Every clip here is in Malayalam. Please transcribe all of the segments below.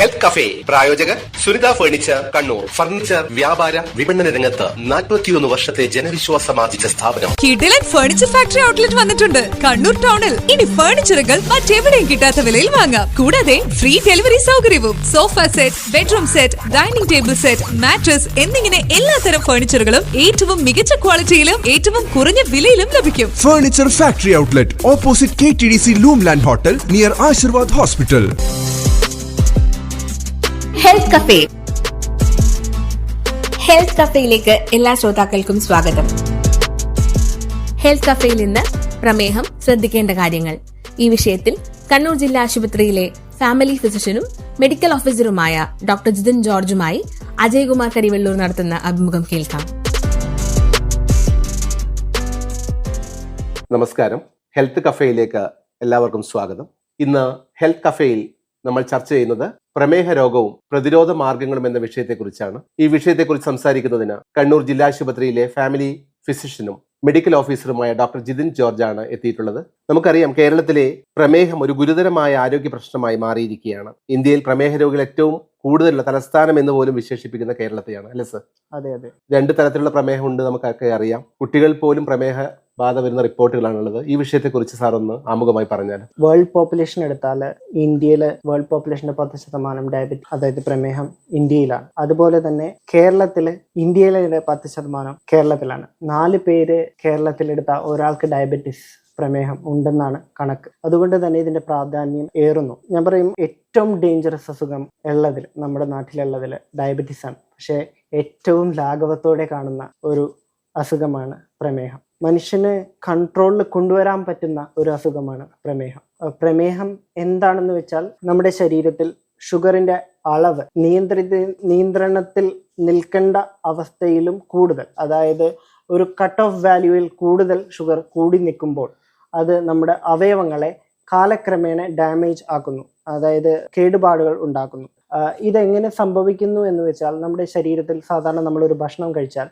ഹെൽത്ത് കഫേ പ്രായോജകർ സുനിത ഫർണിച്ചർ കണ്ണൂർ. ഫർണിച്ചർ വ്യാപാര വിപണന രംഗത്ത് 41 വർഷത്തെ ജനവിശ്വാസമാർജിച്ച സ്ഥാപനം. കിടിലൻ ഫർണിച്ചർ ഫാക്ടറി ഔട്ട്ലെറ്റ് വന്നിട്ടുണ്ട് കണ്ണൂർ ടൗണിൽ. ഇനി ഫർണിച്ചറുകൾ മറ്റെവിടെയും കിട്ടാത്ത വിലയിൽ വാങ്ങാം. കൂടാതെ ഫ്രീ ഡെലിവറി സൗകര്യവും. Sofa set, bedroom set, dining table set, mattress എന്നിങ്ങനെ എല്ലാത്തരം ഫർണിച്ചറുകളും ഏറ്റവും മികച്ച ക്വാളിറ്റിയിലും ഏറ്റവും കുറഞ്ഞ വിലയിലും ലഭിക്കും. Furniture factory outlet opposite KTDC Loomland hotel near Ashirvad hospital. Health cafe. Health കഫേയിലേക്ക് എല്ലാ ശ്രോതാക്കൾക്കും സ്വാഗതം. ഹെൽത്ത് കഫേയിൽ ഇന്ന് പ്രമേഹം ശ്രദ്ധിക്കേണ്ട കാര്യങ്ങൾ. ഈ വിഷയത്തിൽ കണ്ണൂർ ജില്ലാ ആശുപത്രിയിലെ ഫാമിലി ഫിസിഷ്യനും മെഡിക്കൽ ഓഫീസറുമായ ഡോക്ടർ ജിതിൻ ജോർജുമായി അജയ്കുമാർ കരിവെള്ളൂർ നടത്തുന്ന അഭിമുഖം കേൾക്കാം. നമസ്കാരം. ഹെൽത്ത് കഫേയിലേക്ക് എല്ലാവർക്കും സ്വാഗതം. ഇന്ന് ഹെൽത്ത് കഫേയിൽ നമ്മൾ ചർച്ച ചെയ്യുന്നത് പ്രമേഹ രോഗവും പ്രതിരോധ മാർഗങ്ങളും എന്ന വിഷയത്തെക്കുറിച്ചാണ്. ഈ വിഷയത്തെക്കുറിച്ച് സംസാരിക്കുന്നതിന് കണ്ണൂർ ജില്ലാ ആശുപത്രിയിലെ ഫാമിലി ഫിസിഷ്യനും മെഡിക്കൽ ഓഫീസറുമായ ഡോക്ടർ ജിതിൻ ജോർജ് ആണ് എത്തിയിട്ടുള്ളത്. നമുക്കറിയാം, കേരളത്തിലെ പ്രമേഹം ഒരു ഗുരുതരമായ ആരോഗ്യ പ്രശ്നമായി മാറിയിരിക്കുകയാണ്. ഇന്ത്യയിൽ പ്രമേഹ രോഗികൾ ഏറ്റവും കൂടുതലുള്ള തലസ്ഥാനം എന്ന് പോലും വിശേഷിപ്പിക്കുന്ന കേരളത്തെയാണ്, അല്ലേ സർ? അതെ അതെ. 2 തരത്തിലുള്ള പ്രമേഹം ഉണ്ട്, നമുക്കൊക്കെ അറിയാം. കുട്ടികൾ പോലും പ്രമേഹ ബാധ വരുന്ന റിപ്പോർട്ടുകളാണുള്ളത്. ഈ വിഷയത്തെക്കുറിച്ച് സാർ ഒന്ന് ആമുഖമായി പറഞ്ഞാൽ. വേൾഡ് പോപ്പുലേഷൻ എടുത്താൽ ഇന്ത്യയിലെ വേൾഡ് പോപ്പുലേഷന്റെ 10% ഡയബറ്റിസ്, അതായത് പ്രമേഹം ഇന്ത്യയിലാണ്. അതുപോലെ തന്നെ കേരളത്തില് ഇന്ത്യയിലെ 10% കേരളത്തിലാണ്. 4 പേര് കേരളത്തിലെടുത്ത ഒരാൾക്ക് ഡയബറ്റിസ് പ്രമേഹം ഉണ്ടെന്നാണ് കണക്ക്. അതുകൊണ്ട് തന്നെ ഇതിന്റെ പ്രാധാന്യം ഏറുന്നു. ഞാൻ പറയും, ഏറ്റവും ഡേഞ്ചറസ് അസുഖം ഉള്ളതിൽ നമ്മുടെ നാട്ടിലുള്ളതിൽ ഡയബറ്റിസ് ആണ്. പക്ഷെ ഏറ്റവും ലാഘവത്തോടെ കാണുന്ന ഒരു അസുഖമാണ് പ്രമേഹം. മനുഷ്യന് കൺട്രോളിൽ കൊണ്ടുവരാൻ പറ്റുന്ന ഒരു അസുഖമാണ് പ്രമേഹം. പ്രമേഹം എന്താണെന്ന് വെച്ചാൽ, നമ്മുടെ ശരീരത്തിൽ ഷുഗറിന്റെ അളവ് നിയന്ത്രണത്തിൽ നിൽക്കേണ്ട അവസ്ഥയിലും കൂടുതൽ, അതായത് ഒരു കട്ട് ഓഫ് വാല്യൂവിൽ കൂടുതൽ ഷുഗർ കൂടി നിൽക്കുമ്പോൾ അത് നമ്മുടെ അവയവങ്ങളെ കാലക്രമേണ ഡാമേജ് ആക്കുന്നു, അതായത് കേടുപാടുകൾ ഉണ്ടാക്കുന്നു. ഇതെങ്ങനെ സംഭവിക്കുന്നു എന്ന് വെച്ചാൽ, നമ്മുടെ ശരീരത്തിൽ സാധാരണ നമ്മളൊരു ഭക്ഷണം കഴിച്ചാൽ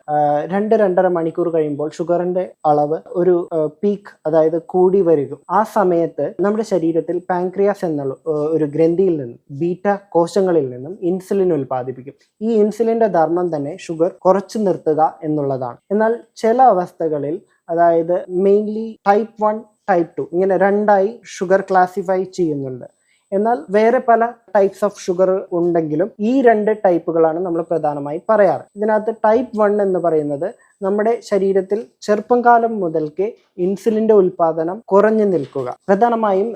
2-2.5 മണിക്കൂർ കഴിയുമ്പോൾ ഷുഗറിന്റെ അളവ് ഒരു പീക്ക്, അതായത് കൂടി വരും. ആ സമയത്ത് നമ്മുടെ ശരീരത്തിൽ പാൻക്രിയാസ് എന്നുള്ള ഒരു ഗ്രന്ഥിയിൽ നിന്നും ബീറ്റ കോശങ്ങളിൽ നിന്നും ഇൻസുലിൻ ഉൽപ്പാദിപ്പിക്കും. ഈ ഇൻസുലിന്റെ ധർമ്മം തന്നെ ഷുഗർ കുറച്ചു നിർത്തുക എന്നുള്ളതാണ്. എന്നാൽ ചില അവസ്ഥകളിൽ, അതായത് മെയിൻലി ടൈപ്പ് 1, ടൈപ്പ് 2 ഇങ്ങനെ 2ആയി ഷുഗർ ക്ലാസിഫൈ ചെയ്യുന്നുണ്ട്. എന്നാൽ വേറെ പല ടൈപ്സ് ഓഫ് ഷുഗർ ഉണ്ടെങ്കിലും ഈ 2 ടൈപ്പുകളാണ് നമ്മൾ പ്രധാനമായി പറയാറ്. ഇതിനകത്ത് ടൈപ്പ് 1 എന്ന് പറയുന്നത് നമ്മുടെ ശരീരത്തിൽ ചെറുപ്പം കാലം മുതൽക്ക് ഇൻസുലിന്റെ ഉൽപാദനം കുറഞ്ഞു നിൽക്കുക. പ്രധാനമായും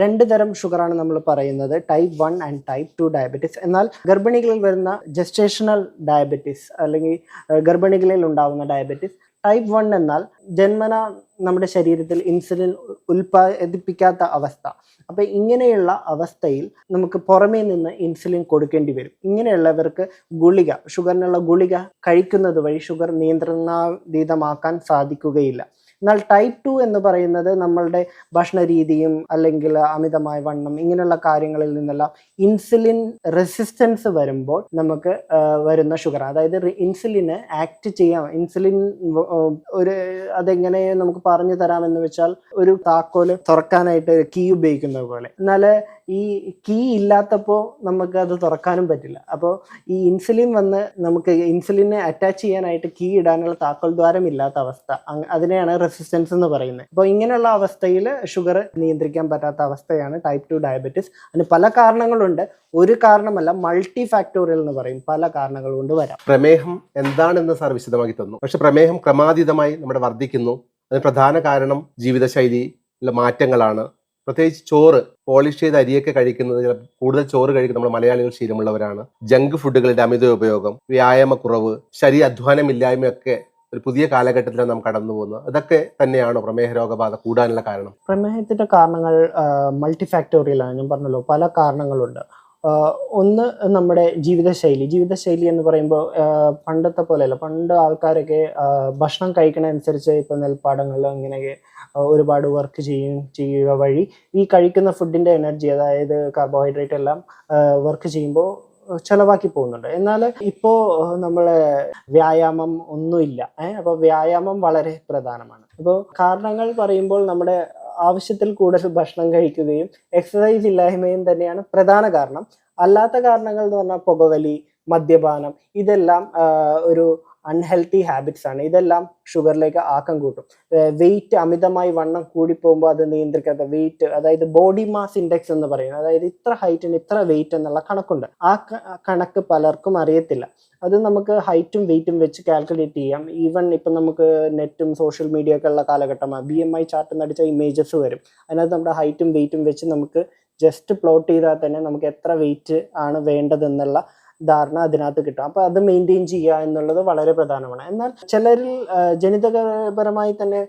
2 തരം ഷുഗറാണ് നമ്മൾ പറയുന്നത്, ടൈപ്പ് 1 ആൻഡ് ടൈപ്പ് 2 ഡയബറ്റിസ്. എന്നാൽ ഗർഭിണികളിൽ വരുന്ന ജസ്റ്റേഷണൽ ഡയബറ്റിസ് അല്ലെങ്കിൽ ഗർഭിണികളിൽ ഉണ്ടാവുന്ന ഡയബറ്റിസ് ടൈപ്പ് 1 എന്നാൽ ജന്മന നമ്മുടെ ശരീരത്തിൽ ഇൻസുലിൻ ഉൽപ്പാദിപ്പിക്കാത്ത അവസ്ഥ. അപ്പൊ ഇങ്ങനെയുള്ള അവസ്ഥയിൽ നമുക്ക് പുറമേ നിന്ന് ഇൻസുലിൻ കൊടുക്കേണ്ടി വരും. ഇങ്ങനെയുള്ളവർക്ക് ഗുളിക, ഷുഗറിനുള്ള ഗുളിക കഴിക്കുന്നത് വഴി ഷുഗർ നിയന്ത്രണാതീതമാക്കാൻ സാധിക്കുകയില്ല. എന്നാൽ ടൈപ്പ് 2 എന്ന് പറയുന്നത് നമ്മളുടെ ഭക്ഷണ രീതിയും അല്ലെങ്കിൽ അമിതമായ വണ്ണം ഇങ്ങനെയുള്ള കാര്യങ്ങളിൽ നിന്നെല്ലാം ഇൻസുലിൻ റെസിസ്റ്റൻസ് വരുമ്പോൾ നമുക്ക് വരുന്ന ഷുഗർ, അതായത് ഇൻസുലിന് ആക്ട് ചെയ്യാം. ഇൻസുലിൻ അതെങ്ങനെ നമുക്ക് പറഞ്ഞു തരാമെന്ന് വെച്ചാൽ, ഒരു താക്കോല് തുറക്കാനായിട്ട് കീ ഉപയോഗിക്കുന്നത് പോലെ. എന്നാൽ ഈ കീ ഇല്ലാത്തപ്പോൾ നമുക്ക് അത് തുറക്കാനും പറ്റില്ല. അപ്പോൾ ഈ ഇൻസുലിൻ വന്ന് നമുക്ക് ഇൻസുലിനെ അറ്റാച്ച് ചെയ്യാനായിട്ട് കീ ഇടാനുള്ള താക്കോൽ ദ്വാരം ഇല്ലാത്ത അവസ്ഥ, അതിനെയാണ് റെസിസ്റ്റൻസ് എന്ന് പറയുന്നത്. അപ്പോൾ ഇങ്ങനെയുള്ള അവസ്ഥയിൽ ഷുഗർ നിയന്ത്രിക്കാൻ പറ്റാത്ത അവസ്ഥയാണ് ടൈപ്പ് 2 ഡയബറ്റിസ്. അതിന് പല കാരണങ്ങളുണ്ട്. ഒരു കാരണമല്ല, മൾട്ടി ഫാക്ടോറിയൽ എന്ന് പറയും, പല കാരണങ്ങൾ കൊണ്ട് വരാം. പ്രമേഹം എന്താണെന്ന് സാർ വിശദമാക്കി തന്നു. പക്ഷെ പ്രമേഹം ക്രമാതീതമായി നമ്മുടെ വർദ്ധിക്കുന്നു. അതിന് പ്രധാന കാരണം ജീവിതശൈലിയിലെ മാറ്റങ്ങളാണ്. പ്രത്യേകിച്ച് ചോറ്, പോളിഷ് ചെയ്ത അരിയൊക്കെ കഴിക്കുന്നത്, കൂടുതൽ ചോറ് കഴിക്കുന്നത് നമ്മൾ മലയാളികൾ ശീലമുള്ളവരാണ്. ജങ്ക് ഫുഡുകളുടെ അമിത ഉപയോഗം, വ്യായാമക്കുറവ്, ശരീര അധ്വാനമില്ലായ്മയൊക്കെ ഒരു പുതിയ കാലഘട്ടത്തിലാണ് നാം കടന്നു പോകുന്നത്. അതൊക്കെ തന്നെയാണോ പ്രമേഹ രോഗബാധ കൂടാനുള്ള കാരണം? പ്രമേഹത്തിന്റെ കാരണങ്ങൾ മൾട്ടി ഫാക്ടോറിയലാണ്. ഞാൻ പറഞ്ഞല്ലോ, പല കാരണങ്ങളുണ്ട്. ഒന്ന് നമ്മുടെ ജീവിതശൈലി എന്ന് പറയുമ്പോൾ പണ്ടത്തെ പോലെയല്ല. പണ്ട് ആൾക്കാരൊക്കെ ഭക്ഷണം കഴിക്കണനുസരിച്ച് ഇപ്പം നെൽപ്പാടങ്ങളിൽ ഇങ്ങനെയൊക്കെ ഒരുപാട് വർക്ക് ചെയ്യുക വഴി ഈ കഴിക്കുന്ന ഫുഡിന്റെ എനർജി, അതായത് കാർബോഹൈഡ്രേറ്റ് എല്ലാം വർക്ക് ചെയ്യുമ്പോൾ ചെലവാക്കി പോകുന്നുണ്ട്. എന്നാൽ ഇപ്പോൾ നമ്മളെ വ്യായാമം ഒന്നുമില്ല. അപ്പോൾ വ്യായാമം വളരെ പ്രധാനമാണ്. അപ്പോൾ കാരണങ്ങൾ പറയുമ്പോൾ നമ്മുടെ ആവശ്യത്തിൽ കൂടുതൽ ഭക്ഷണം കഴിക്കുകയും എക്സസൈസ് ഇല്ലായ്മയും തന്നെയാണ് പ്രധാന കാരണം. അല്ലാത്ത കാരണങ്ങൾ എന്ന് പറഞ്ഞാൽ പുകവലി, മദ്യപാനം, ഇതെല്ലാം ഒരു അൺഹെൽത്തി ഹാബിറ്റ്സ് ആണ്. ഇതെല്ലാം ഷുഗറിലേക്ക് ആക്കം കൂട്ടും. വെയിറ്റ്, അമിതമായി വണ്ണം കൂടിപ്പോകുമ്പോൾ അത് നിയന്ത്രിക്കാത്ത വെയിറ്റ്, അതായത് ബോഡി മാസ് ഇൻഡെക്സ് എന്ന് പറയുന്നത്, അതായത് ഇത്ര ഹൈറ്റിന് ഇത്ര വെയിറ്റ് എന്നുള്ള കണക്കുണ്ട്. ആ കണക്ക് പലർക്കും അറിയത്തില്ല. അത് നമുക്ക് ഹൈറ്റും വെയിറ്റും വെച്ച് കാൽക്കുലേറ്റ് ചെയ്യാം. ഈവൻ ഇപ്പം നമുക്ക് നെറ്റും സോഷ്യൽ മീഡിയ ഒക്കെ ഉള്ള കാലഘട്ടമാണ്. BMI ചാർട്ട് എന്നടിച്ച ഇമേജസ് വരും. അതിനകത്ത് നമ്മുടെ ഹൈറ്റും വെയിറ്റും വെച്ച് നമുക്ക് ജസ്റ്റ് പ്ലോട്ട് ചെയ്താൽ തന്നെ നമുക്ക് എത്ര വെയിറ്റ് ആണ് വേണ്ടതെന്നുള്ള ധാരണ അതിനകത്ത് കിട്ടും. അപ്പൊ അത് മെയിൻറ്റെയിൻ ചെയ്യുക എന്നുള്ളത് വളരെ പ്രധാനമാണ്. എന്നാൽ ചിലരിൽ ജനിതകപരമായി തന്നെ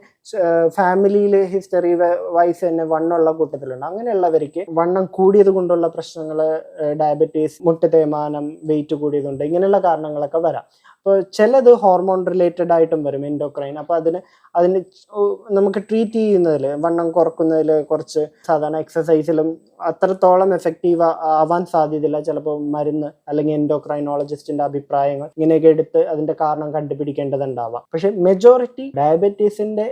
ഫാമിലിയിൽ ഹിസ്റ്ററി വൈസ് തന്നെ വണ്ണമുള്ള കൂട്ടത്തിലുണ്ട്. അങ്ങനെയുള്ളവർക്ക് വണ്ണം കൂടിയത് കൊണ്ടുള്ള പ്രശ്നങ്ങൾ, ഡയബറ്റീസ്, മുട്ട് തേയ്മാനം, വെയിറ്റ് കൂടിയതുണ്ട്, ഇങ്ങനെയുള്ള കാരണങ്ങളൊക്കെ വരാം. അപ്പോൾ ചിലത് ഹോർമോൺ റിലേറ്റഡ് ആയിട്ടും വരും, എൻഡോക്രൈൻ. അപ്പോൾ അതിന് നമുക്ക് ട്രീറ്റ് ചെയ്യുന്നതിൽ, വണ്ണം കുറക്കുന്നതിൽ കുറച്ച് സാധാരണ എക്സസൈസിലും അത്രത്തോളം എഫക്റ്റീവ് ആവാൻ സാധ്യതയില്ല. ചിലപ്പോൾ മരുന്ന് അല്ലെങ്കിൽ എൻഡോക്രൈനോളജിസ്റ്റിന്റെ അഭിപ്രായങ്ങൾ ഇങ്ങനെയൊക്കെ എടുത്ത് അതിന്റെ കാരണം കണ്ടുപിടിക്കേണ്ടതുണ്ടാവാം. പക്ഷെ മെജോറിറ്റി ഡയബറ്റീസിന്റെ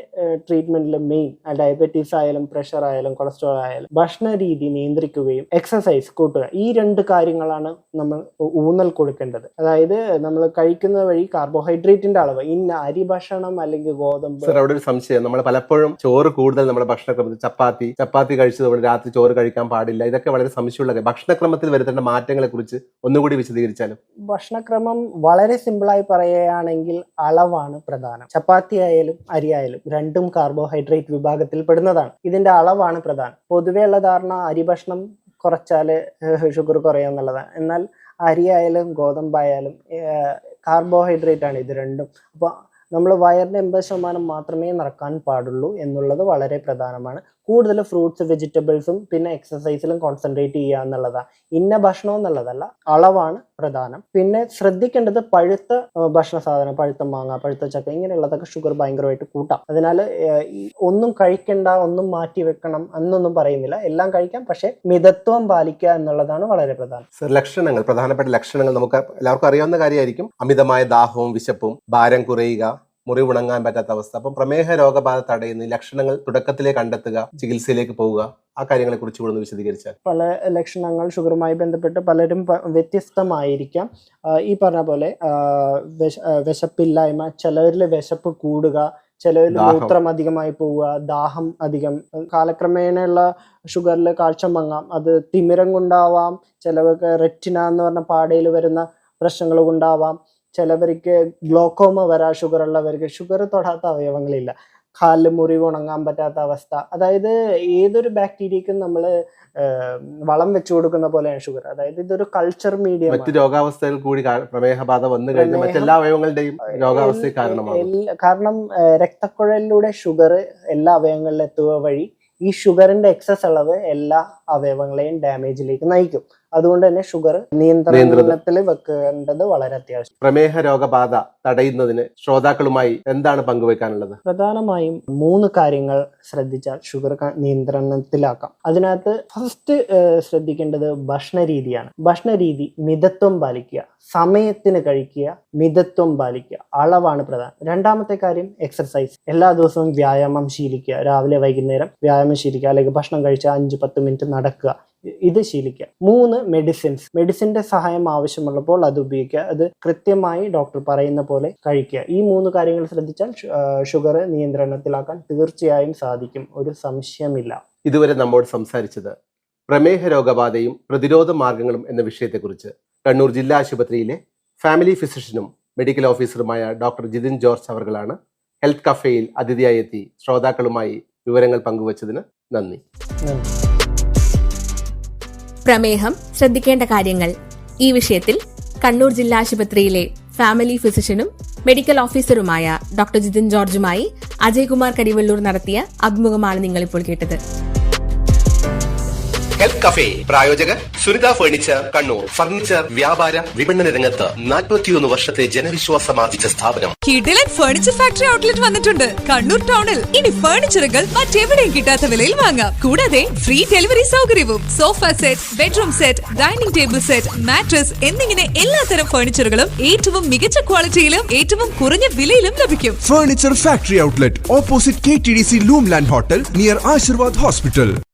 ട്രീറ്റ്മെന്റിൽ മെയിൻ, ഡയബറ്റീസ് ആയാലും പ്രഷർ ആയാലും കൊളസ്ട്രോൾ ആയാലും, ഭക്ഷണ രീതി നിയന്ത്രിക്കുകയും എക്സസൈസ് കൂട്ടുക, ഈ 2 കാര്യങ്ങളാണ് നമ്മൾ ഊന്നൽ കൊടുക്കേണ്ടത്. അതായത് നമ്മൾ കഴിക്കുന്ന വഴി കാർബോഹൈഡ്രേറ്റിന്റെ അളവ്, ഇന്ന അരി ഭക്ഷണം അല്ലെങ്കിൽ ഗോതമ്പ്. അവിടെ ഒരു സംശയം, നമ്മൾ പലപ്പോഴും ചോറ് കൂടുതൽ നമ്മുടെ ഭക്ഷണക്രമത്തിൽ, ചപ്പാത്തി കഴിച്ചതുകൊണ്ട് രാത്രി ചോറ് കഴിക്കാൻ പാടില്ല, ഇതൊക്കെ വളരെ സംശയമുള്ള കാര്യം. ഭക്ഷണക്രമത്തിൽ വരുത്തേണ്ട മാറ്റങ്ങളെ കുറിച്ച് ഒന്നുകൂടി വിശദീകരിച്ചാലും. ഭക്ഷണക്രമം വളരെ സിമ്പിളായി പറയുകയാണെങ്കിൽ അളവാണ് പ്രധാനം. ചപ്പാത്തി ആയാലും അരി ആയാലും രണ്ടും കാർബോഹൈഡ്രേറ്റ് വിഭാഗത്തിൽ പെടുന്നതാണ്. ഇതിന്റെ അളവാണ് പ്രധാനം. പൊതുവെയുള്ള ധാരണ അരി ഭക്ഷണം കുറച്ചാല് ഷുഗർ കുറയാന്നുള്ളതാണ്. എന്നാൽ അരി ആയാലും ഗോതമ്പായാലും കാർബോഹൈഡ്രേറ്റ് ആണ് ഇത് രണ്ടും. അപ്പോൾ നമ്മൾ വയറിന്റെ 80% മാത്രമേ നിറക്കാൻ പാടുള്ളൂ എന്നുള്ളത് വളരെ പ്രധാനമാണ്. കൂടുതൽ ഫ്രൂട്ട്സ്, വെജിറ്റബിൾസും പിന്നെ എക്സസൈസിലും കോൺസെൻട്രേറ്റ് ചെയ്യുക എന്നുള്ളതാണ്. ഇന്ന ഭക്ഷണം എന്നുള്ളതല്ല, അളവാണ് പ്രധാനം. പിന്നെ ശ്രദ്ധിക്കേണ്ടത് പഴുത്ത ഭക്ഷണ സാധനം, പഴുത്ത മാങ്ങ, പഴുത്ത ചക്ക, ഇങ്ങനെയുള്ളതൊക്കെ ഷുഗർ ഭയങ്കരമായിട്ട് കൂട്ടാം. അതിനാൽ ഒന്നും കഴിക്കണ്ട, ഒന്നും മാറ്റി വെക്കണം എന്നൊന്നും പറയുന്നില്ല. എല്ലാം കഴിക്കാം, പക്ഷെ മിതത്വം പാലിക്കുക എന്നുള്ളതാണ് വളരെ പ്രധാനം. ലക്ഷണങ്ങൾ, പ്രധാനപ്പെട്ട ലക്ഷണങ്ങൾ നമുക്ക് എല്ലാവർക്കും അറിയാവുന്ന കാര്യമായിരിക്കും. അമിതമായ ദാഹവും വിശപ്പും, ഭാരം കുറയുക, മുറിവുണങ്ങാൻ പറ്റാത്ത അവസ്ഥ. അപ്പം പ്രമേഹ രോഗബാധ തടയുന്ന ലക്ഷണങ്ങൾ തുടക്കത്തിലേ കണ്ടെത്തുക, ചികിത്സയിലേക്ക് പോവുക, ആ കാര്യങ്ങളെ കുറിച്ച് കൂടെ വിശദീകരിച്ചാൽ. പല ലക്ഷണങ്ങൾ ഷുഗറുമായി ബന്ധപ്പെട്ട് പലരും വ്യത്യസ്തമായിരിക്കാം. ഈ പറഞ്ഞ പോലെ വിശപ്പില്ലായ്മ, ചിലരിൽ വിശപ്പ് കൂടുക, ചിലരിൽ മൂത്രം അധികമായി പോവുക, ദാഹം അധികം. കാലക്രമേണയുള്ള ഷുഗറിൽ കാഴ്ച മങ്ങാം. അത് തിമിരം കൊണ്ടാവാം, ചിലവർക്ക് റെറ്റിന എന്ന് പറഞ്ഞ പാടയിൽ വരുന്ന പ്രശ്നങ്ങൾ കൊണ്ടാവാം, ചിലവർക്ക് ഗ്ലോക്കോമ വരാം. ഷുഗർ ഉള്ളവർക്ക് ഷുഗർ തൊടാത്ത അവയവങ്ങളില്ല, കാലിൽ മുറിവ് ഉണങ്ങാൻ പറ്റാത്ത അവസ്ഥ. അതായത് ഏതൊരു ബാക്ടീരിയക്കും നമ്മൾ വളം വെച്ചു കൊടുക്കുന്ന പോലെയാണ് ഷുഗർ. അതായത് ഇതൊരു കൾച്ചർ മീഡിയം. മറ്റു രോഗാവസ്ഥകൾ കൂടി പ്രമേഹബാധ വന്നു കഴിഞ്ഞാൽ മറ്റെല്ലാ അവയവങ്ങളുടെയും രോഗാവസ്ഥയ്ക്ക് കാരണമാകും. കാരണം രക്തക്കുഴലിലൂടെ ഷുഗർ എല്ലാ അവയവങ്ങളിലും എത്തുക വഴി ഈ ഷുഗറിന്റെ എക്സസ് അളവ് എല്ലാ അവയവങ്ങളെയും ഡാമേജിലേക്ക് നയിക്കും. അതുകൊണ്ട് തന്നെ ഷുഗർ നിയന്ത്രണത്തിൽ വെക്കേണ്ടത് വളരെ അത്യാവശ്യം. പ്രമേഹ രോഗബാധ തടയുന്നതിന് ശ്രോതാക്കളുമായി എന്താണ് പങ്കുവെക്കാനുള്ളത്? പ്രധാനമായും 3 കാര്യങ്ങൾ ശ്രദ്ധിച്ചാൽ ഷുഗർ നിയന്ത്രണത്തിലാക്കാം. അതിനകത്ത് ഫസ്റ്റ് ശ്രദ്ധിക്കേണ്ടത് ഭക്ഷണ രീതിയാണ്. ഭക്ഷണ രീതി മിതത്വം പാലിക്കുക, സമയത്തിന് കഴിക്കുക, മിതത്വം പാലിക്കുക, അളവാണ് പ്രധാനം. രണ്ടാമത്തെ കാര്യം എക്സർസൈസ്. എല്ലാ ദിവസവും വ്യായാമം ശീലിക്കുക. രാവിലെ വൈകുന്നേരം വ്യായാമം ശീലിക്കുക, അല്ലെങ്കിൽ ഭക്ഷണം കഴിച്ചാൽ 5-10 മിനിറ്റ് നടക്കുക, ഇത് ശീലിക്കുക. 3 മെഡിസിന്റെ സഹായം ആവശ്യമുള്ളപ്പോൾ അത് ഉപയോഗിക്കുക. അത് കൃത്യമായി ഡോക്ടർ പറയുന്ന പോലെ കഴിക്കുക. ഈ 3 കാര്യങ്ങൾ ശ്രദ്ധിച്ചാൽ ഷുഗർ നിയന്ത്രണത്തിലാക്കാൻ തീർച്ചയായും സാധിക്കും, ഒരു സംശയമില്ല. ഇതുവരെ നമ്മോട് സംസാരിച്ചത് പ്രമേഹ രോഗബാധയും പ്രതിരോധ മാർഗങ്ങളും എന്ന വിഷയത്തെക്കുറിച്ച് കണ്ണൂർ ജില്ലാ ആശുപത്രിയിലെ ഫാമിലി ഫിസിഷ്യനും മെഡിക്കൽ ഓഫീസറുമായ ഡോക്ടർ ജിതിൻ ജോർജ് അവർകളാണ്. ഹെൽത്ത് കഫേയിൽ അതിഥിയായി എത്തി ശ്രോതാക്കളുമായി വിവരങ്ങൾ പങ്കുവച്ചതിന് നന്ദി. പ്രമേഹം ശ്രദ്ധിക്കേണ്ട കാര്യങ്ങൾ, ഈ വിഷയത്തിൽ കണ്ണൂർ ജില്ലാ ആശുപത്രിയിലെ ഫാമിലി ഫിസിഷ്യനും മെഡിക്കൽ ഓഫീസറുമായ ഡോക്ടർ ജിതിൻ ജോർജുമായി അജയ്കുമാർ കരിവള്ളൂർ നടത്തിയ അഭിമുഖമാണ് നിങ്ങളിപ്പോൾ കേട്ടത്. ഹെൽത്ത് കഫേ പ്രായോജകർ സുനിത ഫർണിച്ചർ കണ്ണൂർ. ഫർണിച്ചർ വ്യാപാര വിപണന രംഗത്ത് 41 വർഷത്തെ ജനവിശ്വാസം ആർജിച്ച സ്ഥാപനം. കിടിലൻ ഫർണിച്ചർ ഫാക്ടറി ഔട്ട്ലെറ്റ് വന്നിട്ടുണ്ട് കണ്ണൂർ ടൗണിൽ. ഇനി ഫർണിച്ചറുകൾ മറ്റെവിടെയും കിട്ടാത്ത വിലയിൽ വാങ്ങാം. കൂടാതെ ഫ്രീ ഡെലിവറി സൗകര്യവും. Sofa set, bedroom set, dining table set, mattress എന്നിങ്ങനെ എല്ലാത്തരം ഫർണിച്ചറുകളും ഏറ്റവും മികച്ച ക്വാളിറ്റിയിലും ഏറ്റവും കുറഞ്ഞ വിലയിലും ലഭിക്കും. Furniture Factory Outlet opposite KTDC Loomland Hotel near Ashirwad Hospital.